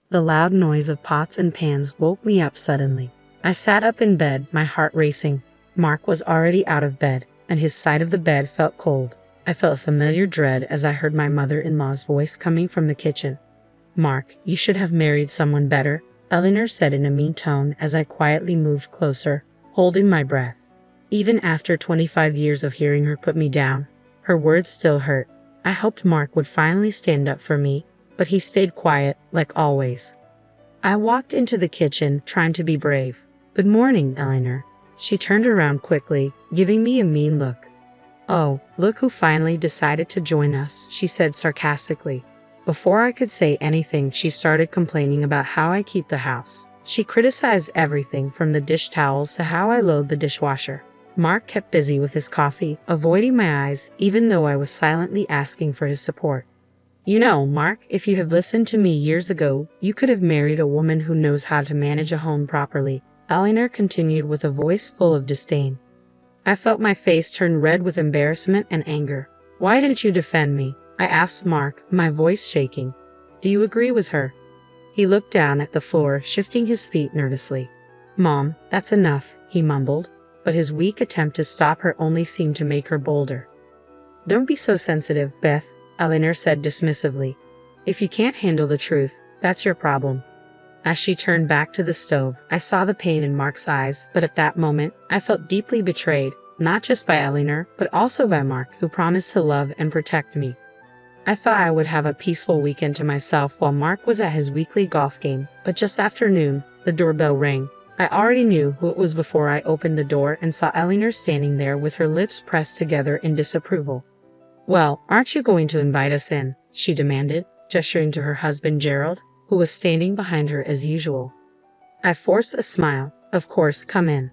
The loud noise of pots and pans woke me up suddenly. I sat up in bed, my heart racing. Mark was already out of bed, and his side of the bed felt cold. I felt a familiar dread as I heard my mother-in-law's voice coming from the kitchen. "Mark, you should have married someone better," Eleanor said in a mean tone as I quietly moved closer, holding my breath. Even after 25 years of hearing her put me down, her words still hurt. I hoped Mark would finally stand up for me, but he stayed quiet, like always. I walked into the kitchen, trying to be brave. "Good morning, Eleanor." She turned around quickly, giving me a mean look. "Oh, look who finally decided to join us," she said sarcastically. Before I could say anything, she started complaining about how I keep the house. She criticized everything from the dish towels to how I load the dishwasher. Mark kept busy with his coffee, avoiding my eyes, even though I was silently asking for his support. "You know, Mark, if you had listened to me years ago, you could have married a woman who knows how to manage a home properly," Eleanor continued with a voice full of disdain. I felt my face turn red with embarrassment and anger. "Why didn't you defend me?" I asked Mark, my voice shaking. "Do you agree with her?" He looked down at the floor, shifting his feet nervously. "Mom, that's enough," he mumbled, but his weak attempt to stop her only seemed to make her bolder. "Don't be so sensitive, Beth," Eleanor said dismissively. "If you can't handle the truth, that's your problem." As she turned back to the stove, I saw the pain in Mark's eyes, but at that moment, I felt deeply betrayed, not just by Eleanor, but also by Mark, who promised to love and protect me. I thought I would have a peaceful weekend to myself while Mark was at his weekly golf game, but just after noon, the doorbell rang. I already knew who it was before I opened the door and saw Eleanor standing there with her lips pressed together in disapproval. "Well, aren't you going to invite us in?" she demanded, gesturing to her husband Gerald, who was standing behind her as usual. I forced a smile. "Of course, come in."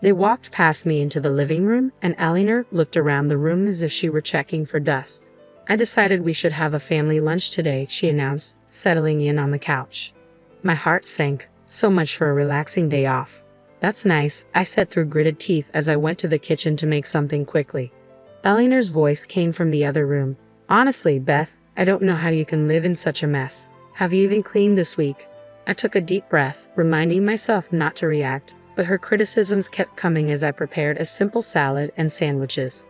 They walked past me into the living room, and Eleanor looked around the room as if she were checking for dust. "I decided we should have a family lunch today," she announced, settling in on the couch. My heart sank. So much for a relaxing day off. "That's nice," I said through gritted teeth as I went to the kitchen to make something quickly. Eleanor's voice came from the other room. "Honestly, Beth, I don't know how you can live in such a mess. Have you even cleaned this week?" I took a deep breath, reminding myself not to react, but her criticisms kept coming as I prepared a simple salad and sandwiches.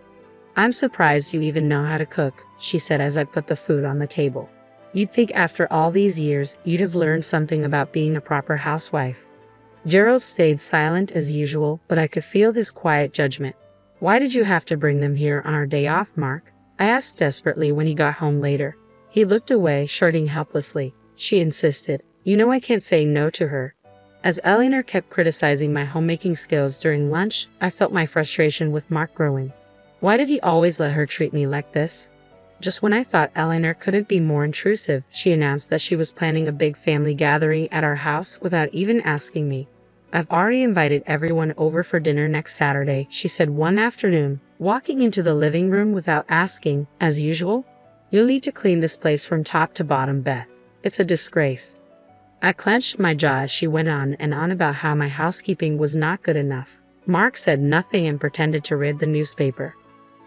"I'm surprised you even know how to cook," she said as I put the food on the table. "You'd think after all these years, you'd have learned something about being a proper housewife." Gerald stayed silent as usual, but I could feel his quiet judgment. "Why did you have to bring them here on our day off, Mark?" I asked desperately when he got home later. He looked away, shrugging helplessly. She insisted. "You know I can't say no to her." As Eleanor kept criticizing my homemaking skills during lunch, I felt my frustration with Mark growing. Why did he always let her treat me like this? Just when I thought Eleanor couldn't be more intrusive, she announced that she was planning a big family gathering at our house without even asking me. "I've already invited everyone over for dinner next Saturday," she said one afternoon, walking into the living room without asking, as usual. "You'll need to clean this place from top to bottom, Beth. It's a disgrace." I clenched my jaw as she went on and on about how my housekeeping was not good enough. Mark said nothing and pretended to read the newspaper.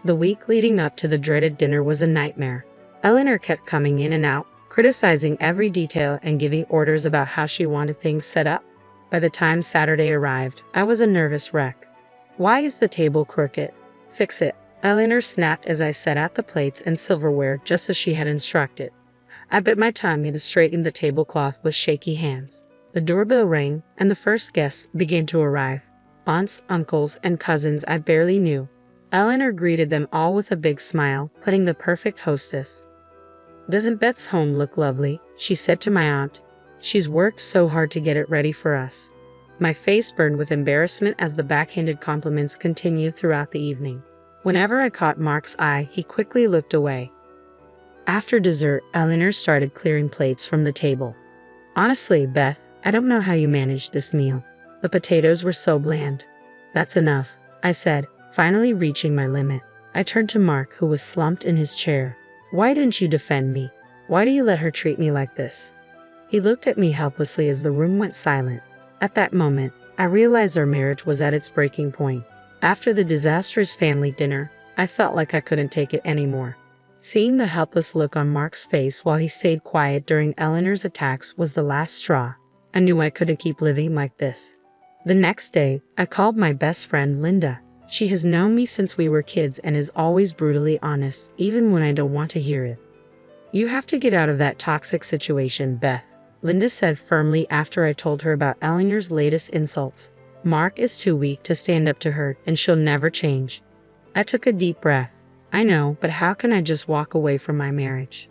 The week leading up to the dreaded dinner was a nightmare. Eleanor kept coming in and out, criticizing every detail and giving orders about how she wanted things set up. By the time Saturday arrived, I was a nervous wreck. "Why is the table crooked? Fix it," Eleanor snapped as I set out the plates and silverware just as she had instructed. I bit my tongue and straightened the tablecloth with shaky hands. The doorbell rang, and the first guests began to arrive. Aunts, uncles, and cousins I barely knew. Eleanor greeted them all with a big smile, playing the perfect hostess. "Doesn't Beth's home look lovely?" she said to my aunt. "She's worked so hard to get it ready for us." My face burned with embarrassment as the backhanded compliments continued throughout the evening. Whenever I caught Mark's eye, he quickly looked away. After dessert, Eleanor started clearing plates from the table. "Honestly, Beth, I don't know how you managed this meal. The potatoes were so bland." "That's enough," I said, finally reaching my limit. I turned to Mark, who was slumped in his chair. "Why didn't you defend me? Why do you let her treat me like this?" He looked at me helplessly as the room went silent. At that moment, I realized our marriage was at its breaking point. After the disastrous family dinner, I felt like I couldn't take it anymore. Seeing the helpless look on Mark's face while he stayed quiet during Eleanor's attacks was the last straw. I knew I couldn't keep living like this. The next day, I called my best friend Linda. She has known me since we were kids and is always brutally honest, even when I don't want to hear it. "You have to get out of that toxic situation, Beth," Linda said firmly after I told her about Eleanor's latest insults. "Mark is too weak to stand up to her, and she'll never change." I took a deep breath. "I know, but how can I just walk away from my marriage?"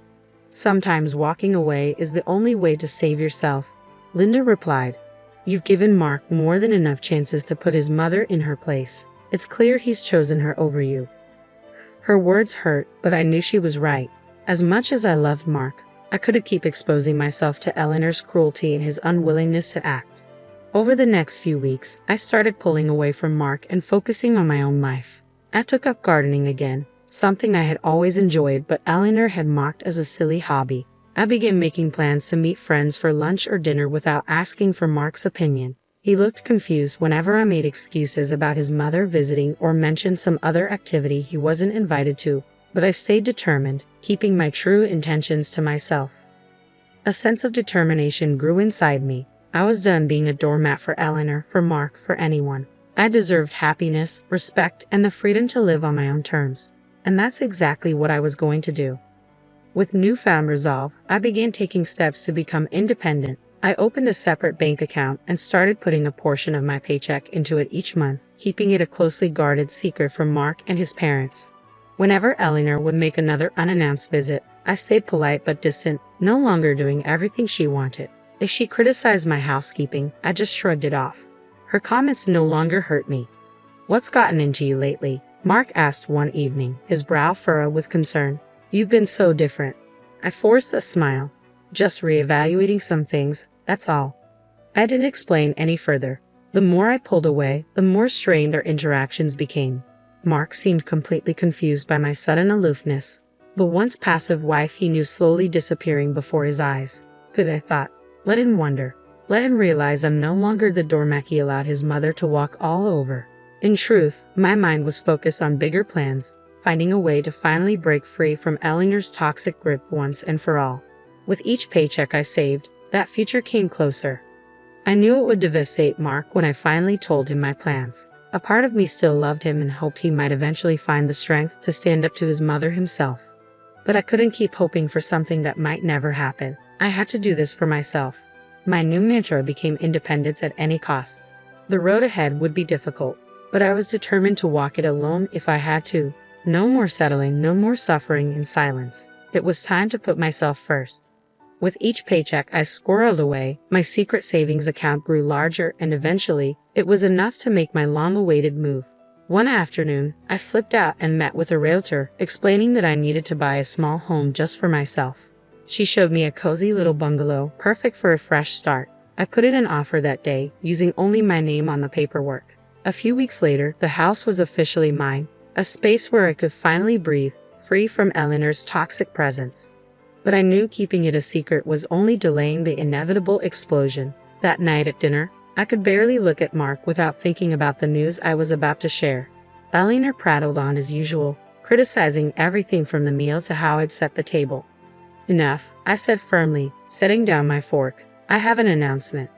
"Sometimes walking away is the only way to save yourself," Linda replied. "You've given Mark more than enough chances to put his mother in her place. It's clear he's chosen her over you." Her words hurt, but I knew she was right. As much as I loved Mark, I couldn't keep exposing myself to Eleanor's cruelty and his unwillingness to act. Over the next few weeks, I started pulling away from Mark and focusing on my own life. I took up gardening again, something I had always enjoyed but Eleanor had mocked as a silly hobby. I began making plans to meet friends for lunch or dinner without asking for Mark's opinion. He looked confused whenever I made excuses about his mother visiting or mentioned some other activity he wasn't invited to, but I stayed determined, keeping my true intentions to myself. A sense of determination grew inside me. I was done being a doormat for Eleanor, for Mark, for anyone. I deserved happiness, respect, and the freedom to live on my own terms. And that's exactly what I was going to do. With newfound resolve, I began taking steps to become independent. I opened a separate bank account and started putting a portion of my paycheck into it each month, keeping it a closely guarded secret from Mark and his parents. Whenever Eleanor would make another unannounced visit, I stayed polite but distant, no longer doing everything she wanted. If she criticized my housekeeping, I just shrugged it off. Her comments no longer hurt me. "What's gotten into you lately?" Mark asked one evening, his brow furrowed with concern. "You've been so different." I forced a smile. "Just reevaluating some things, that's all." I didn't explain any further. The more I pulled away, the more strained our interactions became. Mark seemed completely confused by my sudden aloofness. The once passive wife he knew slowly disappearing before his eyes. Good, I thought. Let him wonder. Let him realize I'm no longer the doormat he allowed his mother to walk all over. In truth, my mind was focused on bigger plans, finding a way to finally break free from Eleanor's toxic grip once and for all. With each paycheck I saved, that future came closer. I knew it would devastate Mark when I finally told him my plans. A part of me still loved him and hoped he might eventually find the strength to stand up to his mother himself. But I couldn't keep hoping for something that might never happen. I had to do this for myself. My new mantra became independence at any cost. The road ahead would be difficult, but I was determined to walk it alone if I had to. No more settling, no more suffering in silence. It was time to put myself first. With each paycheck I squirreled away, my secret savings account grew larger and eventually, it was enough to make my long-awaited move. One afternoon, I slipped out and met with a realtor, explaining that I needed to buy a small home just for myself. She showed me a cozy little bungalow, perfect for a fresh start. I put in an offer that day, using only my name on the paperwork. A few weeks later, the house was officially mine, a space where I could finally breathe, free from Eleanor's toxic presence. But I knew keeping it a secret was only delaying the inevitable explosion. That night at dinner, I could barely look at Mark without thinking about the news I was about to share. Eleanor prattled on as usual, criticizing everything from the meal to how I'd set the table. "Enough," I said firmly, setting down my fork. "I have an announcement."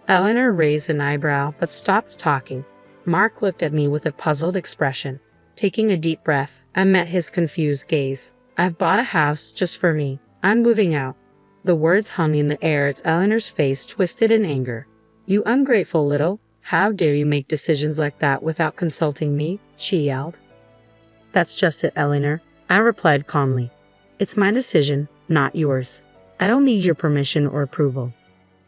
Eleanor raised an eyebrow but stopped talking. Mark looked at me with a puzzled expression. Taking a deep breath, I met his confused gaze. "I've bought a house just for me. I'm moving out." The words hung in the air as Eleanor's face twisted in anger. "You ungrateful little, how dare you make decisions like that without consulting me?" she yelled. "That's just it, Eleanor," I replied calmly. "It's my decision, not yours. I don't need your permission or approval."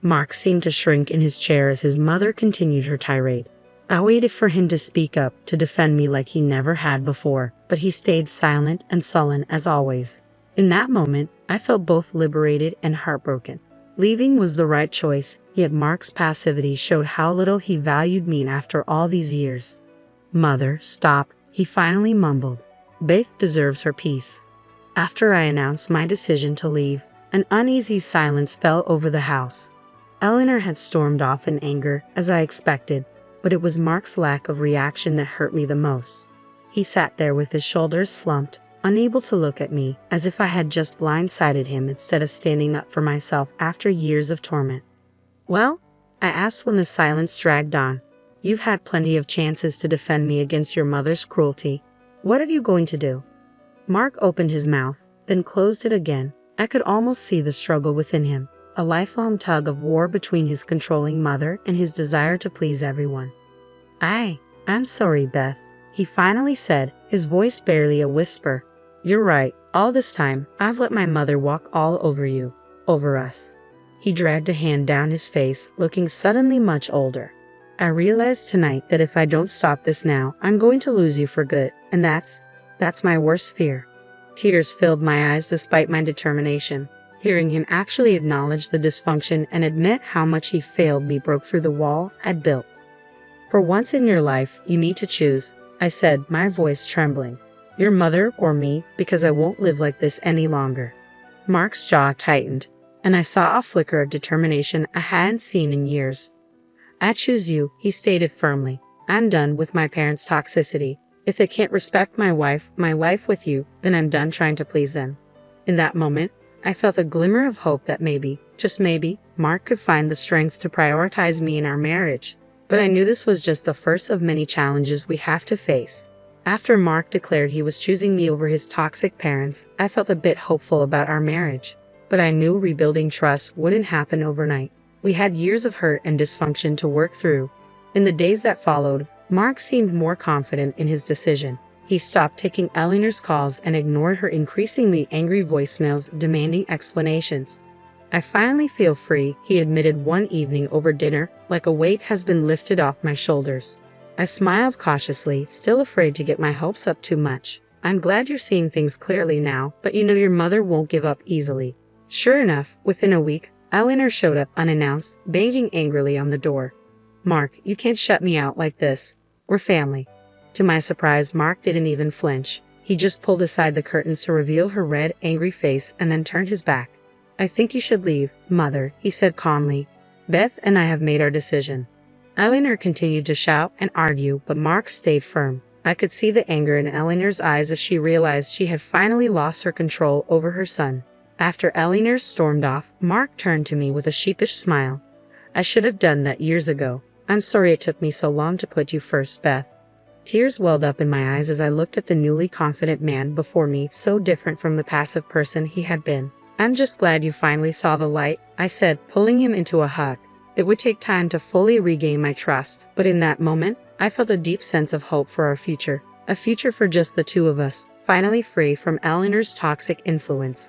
Mark seemed to shrink in his chair as his mother continued her tirade. I waited for him to speak up, to defend me like he never had before, but he stayed silent and sullen as always. In that moment, I felt both liberated and heartbroken. Leaving was the right choice, yet Mark's passivity showed how little he valued me after all these years. "Mother, stop," he finally mumbled. "Beth deserves her peace." After I announced my decision to leave, an uneasy silence fell over the house. Eleanor had stormed off in anger, as I expected, but it was Mark's lack of reaction that hurt me the most. He sat there with his shoulders slumped, unable to look at me, as if I had just blindsided him instead of standing up for myself after years of torment. "Well?" I asked when the silence dragged on. "You've had plenty of chances to defend me against your mother's cruelty. What are you going to do?" Mark opened his mouth, then closed it again. I could almost see the struggle within him, a lifelong tug of war between his controlling mother and his desire to please everyone. I'm sorry, Beth," he finally said, his voice barely a whisper. "You're right. All this time, I've let my mother walk all over you, over us." He dragged a hand down his face, looking suddenly much older. "I realized tonight that if I don't stop this now, I'm going to lose you for good, and that's my worst fear." Tears filled my eyes despite my determination. Hearing him actually acknowledge the dysfunction and admit how much he failed me broke through the wall I'd built. "For once in your life, you need to choose," I said, my voice trembling. "Your mother or me, because I won't live like this any longer." Mark's jaw tightened, and I saw a flicker of determination I hadn't seen in years. "I choose you," he stated firmly. "I'm done with my parents' toxicity. If they can't respect my life with you, then I'm done trying to please them." In that moment, I felt a glimmer of hope that maybe, just maybe, Mark could find the strength to prioritize me in our marriage. But I knew this was just the first of many challenges we have to face. After Mark declared he was choosing me over his toxic parents, I felt a bit hopeful about our marriage. But I knew rebuilding trust wouldn't happen overnight. We had years of hurt and dysfunction to work through. In the days that followed, Mark seemed more confident in his decision. He stopped taking Eleanor's calls and ignored her increasingly angry voicemails demanding explanations. "I finally feel free," he admitted one evening over dinner, "like a weight has been lifted off my shoulders." I smiled cautiously, still afraid to get my hopes up too much. "I'm glad you're seeing things clearly now, but you know your mother won't give up easily." Sure enough, within a week, Eleanor showed up unannounced, banging angrily on the door. "Mark, you can't shut me out like this. We're family." To my surprise, Mark didn't even flinch. He just pulled aside the curtains to reveal her red, angry face and then turned his back. "I think you should leave, Mother," he said calmly. "Beth and I have made our decision." Eleanor continued to shout and argue, but Mark stayed firm. I could see the anger in Eleanor's eyes as she realized she had finally lost her control over her son. After Eleanor stormed off, Mark turned to me with a sheepish smile. "I should have done that years ago. I'm sorry it took me so long to put you first, Beth." Tears welled up in my eyes as I looked at the newly confident man before me, so different from the passive person he had been. "I'm just glad you finally saw the light," I said, pulling him into a hug. It would take time to fully regain my trust, but in that moment, I felt a deep sense of hope for our future. A future for just the two of us, finally free from Eleanor's toxic influence.